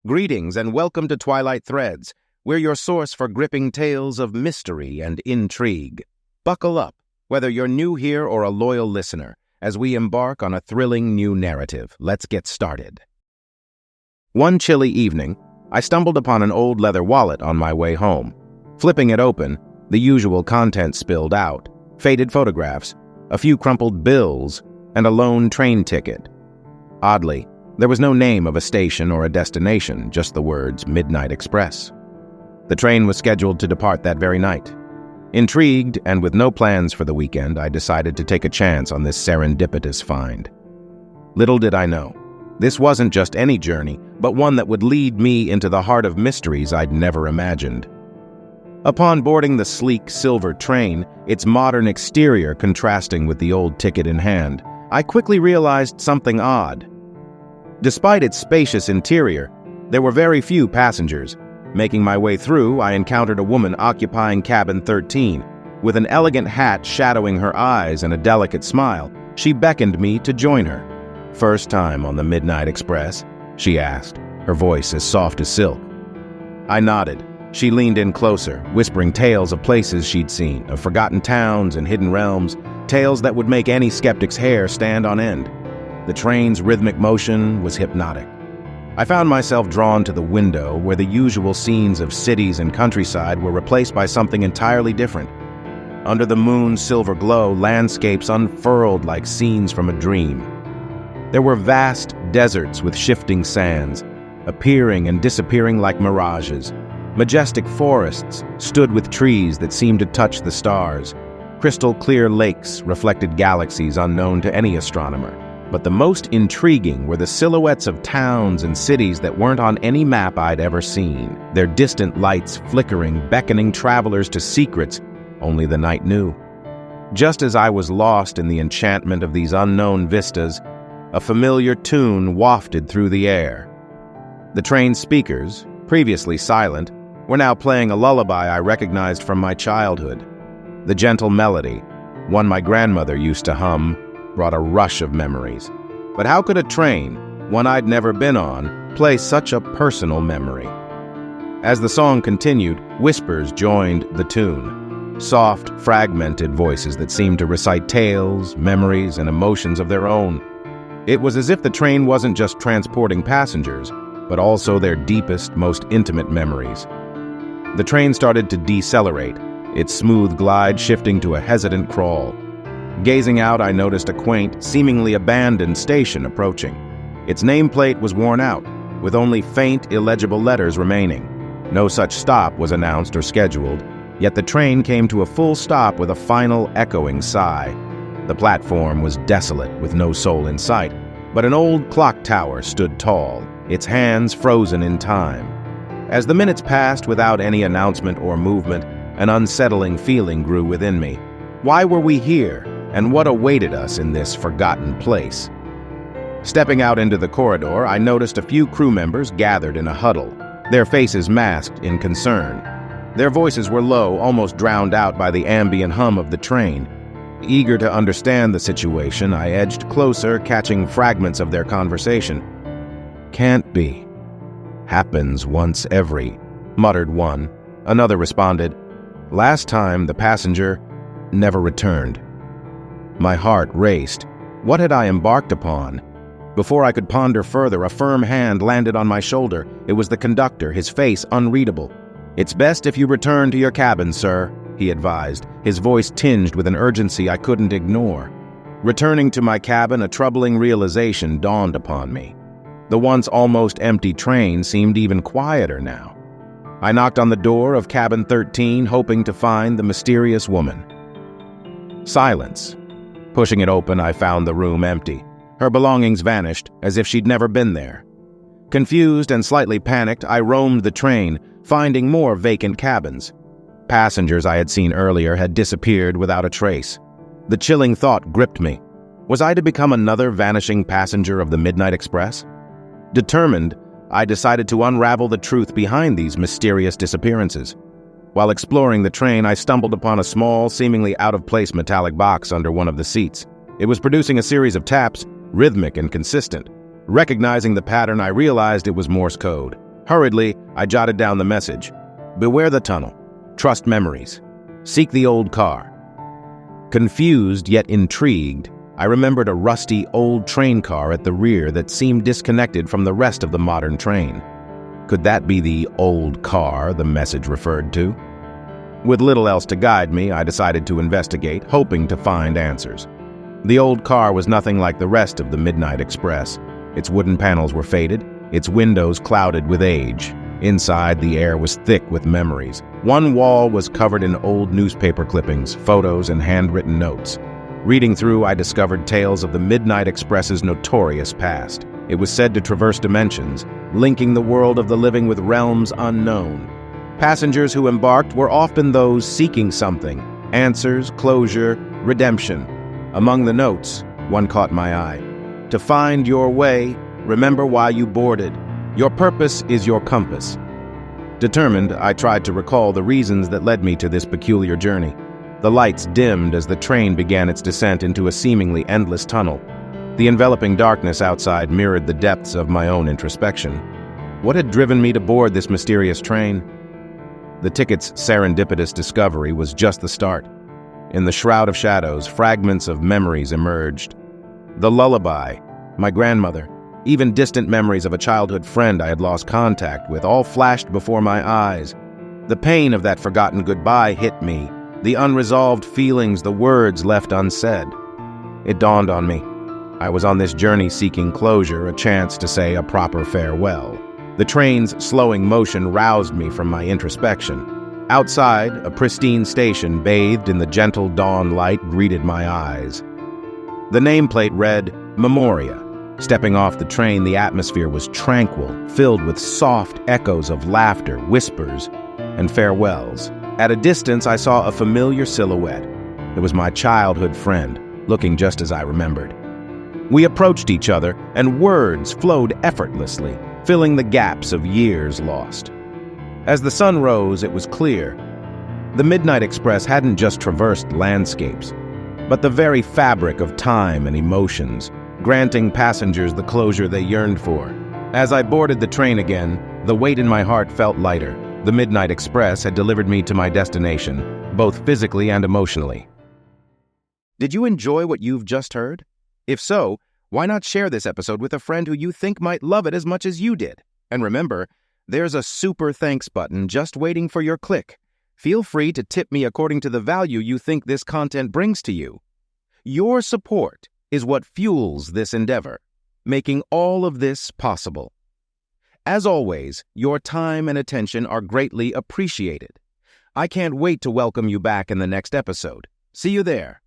Greetings and welcome to Twilight Threads. We're your source for gripping tales of mystery and intrigue. Buckle up, whether you're new here or a loyal listener, as we embark on a thrilling new narrative. Let's get started. One chilly evening, I stumbled upon an old leather wallet on my way home. Flipping it open, the usual contents spilled out: faded photographs, a few crumpled bills, and a lone train ticket. Oddly, there was no name of a station or a destination, just the words Midnight Express. The train was scheduled to depart that very night. Intrigued and with no plans for the weekend, I decided to take a chance on this serendipitous find. Little did I know, this wasn't just any journey, but one that would lead me into the heart of mysteries I'd never imagined. Upon boarding the sleek silver train, its modern exterior contrasting with the old ticket in hand, I quickly realized something odd. Despite its spacious interior, there were very few passengers. Making my way through, I encountered a woman occupying cabin 13. With an elegant hat shadowing her eyes and a delicate smile, she beckoned me to join her. "First time on the Midnight Express?" she asked, her voice as soft as silk. I nodded. She leaned in closer, whispering tales of places she'd seen, of forgotten towns and hidden realms, tales that would make any skeptic's hair stand on end. The train's rhythmic motion was hypnotic. I found myself drawn to the window where the usual scenes of cities and countryside were replaced by something entirely different. Under the moon's silver glow, landscapes unfurled like scenes from a dream. There were vast deserts with shifting sands, appearing and disappearing like mirages. Majestic forests stood with trees that seemed to touch the stars. Crystal-clear lakes reflected galaxies unknown to any astronomer. But the most intriguing were the silhouettes of towns and cities that weren't on any map I'd ever seen, their distant lights flickering, beckoning travelers to secrets only the night knew. Just as I was lost in the enchantment of these unknown vistas, a familiar tune wafted through the air. The train's speakers, previously silent, were now playing a lullaby I recognized from my childhood. The gentle melody, one my grandmother used to hum, brought a rush of memories. But how could a train, one I'd never been on, play such a personal memory? As the song continued, whispers joined the tune. Soft, fragmented voices that seemed to recite tales, memories, and emotions of their own. It was as if the train wasn't just transporting passengers, but also their deepest, most intimate memories. The train started to decelerate, its smooth glide shifting to a hesitant crawl. Gazing out, I noticed a quaint, seemingly abandoned station approaching. Its nameplate was worn out, with only faint, illegible letters remaining. No such stop was announced or scheduled, yet the train came to a full stop with a final, echoing sigh. The platform was desolate, with no soul in sight, but an old clock tower stood tall, its hands frozen in time. As the minutes passed without any announcement or movement, an unsettling feeling grew within me. Why were we here? And what awaited us in this forgotten place? Stepping out into the corridor, I noticed a few crew members gathered in a huddle, their faces masked in concern. Their voices were low, almost drowned out by the ambient hum of the train. Eager to understand the situation, I edged closer, catching fragments of their conversation. "Can't be. Happens once every," muttered one. Another responded, "Last time the passenger never returned." My heart raced. What had I embarked upon? Before I could ponder further, a firm hand landed on my shoulder. It was the conductor, his face unreadable. "It's best if you return to your cabin, sir," he advised, his voice tinged with an urgency I couldn't ignore. Returning to my cabin, a troubling realization dawned upon me. The once almost empty train seemed even quieter now. I knocked on the door of cabin 13, hoping to find the mysterious woman. Silence. Pushing it open, I found the room empty. Her belongings vanished, as if she'd never been there. Confused and slightly panicked, I roamed the train, finding more vacant cabins. Passengers I had seen earlier had disappeared without a trace. The chilling thought gripped me. Was I to become another vanishing passenger of the Midnight Express? Determined, I decided to unravel the truth behind these mysterious disappearances. While exploring the train, I stumbled upon a small, seemingly out-of-place metallic box under one of the seats. It was producing a series of taps, rhythmic and consistent. Recognizing the pattern, I realized it was Morse code. Hurriedly, I jotted down the message. Beware the tunnel. Trust memories. Seek the old car. Confused yet intrigued, I remembered a rusty old train car at the rear that seemed disconnected from the rest of the modern train. Could that be the old car the message referred to? With little else to guide me, I decided to investigate, hoping to find answers. The old car was nothing like the rest of the Midnight Express. Its wooden panels were faded, its windows clouded with age. Inside, the air was thick with memories. One wall was covered in old newspaper clippings, photos, and handwritten notes. Reading through, I discovered tales of the Midnight Express's notorious past. It was said to traverse dimensions, linking the world of the living with realms unknown. Passengers who embarked were often those seeking something: answers, closure, redemption. Among the notes, one caught my eye. To find your way, remember why you boarded. Your purpose is your compass. Determined, I tried to recall the reasons that led me to this peculiar journey. The lights dimmed as the train began its descent into a seemingly endless tunnel. The enveloping darkness outside mirrored the depths of my own introspection. What had driven me to board this mysterious train? The ticket's serendipitous discovery was just the start. In the shroud of shadows, fragments of memories emerged. The lullaby, my grandmother, even distant memories of a childhood friend I had lost contact with, all flashed before my eyes. The pain of that forgotten goodbye hit me, the unresolved feelings, the words left unsaid. It dawned on me. I was on this journey seeking closure, a chance to say a proper farewell. The train's slowing motion roused me from my introspection. Outside, a pristine station bathed in the gentle dawn light greeted my eyes. The nameplate read, Memoria. Stepping off the train, the atmosphere was tranquil, filled with soft echoes of laughter, whispers, and farewells. At a distance, I saw a familiar silhouette. It was my childhood friend, looking just as I remembered. We approached each other, and words flowed effortlessly, filling the gaps of years lost. As the sun rose, it was clear. The Midnight Express hadn't just traversed landscapes, but the very fabric of time and emotions, granting passengers the closure they yearned for. As I boarded the train again, the weight in my heart felt lighter. The Midnight Express had delivered me to my destination, both physically and emotionally. Did you enjoy what you've just heard? If so, why not share this episode with a friend who you think might love it as much as you did? And remember, there's a super thanks button just waiting for your click. Feel free to tip me according to the value you think this content brings to you. Your support is what fuels this endeavor, making all of this possible. As always, your time and attention are greatly appreciated. I can't wait to welcome you back in the next episode. See you there.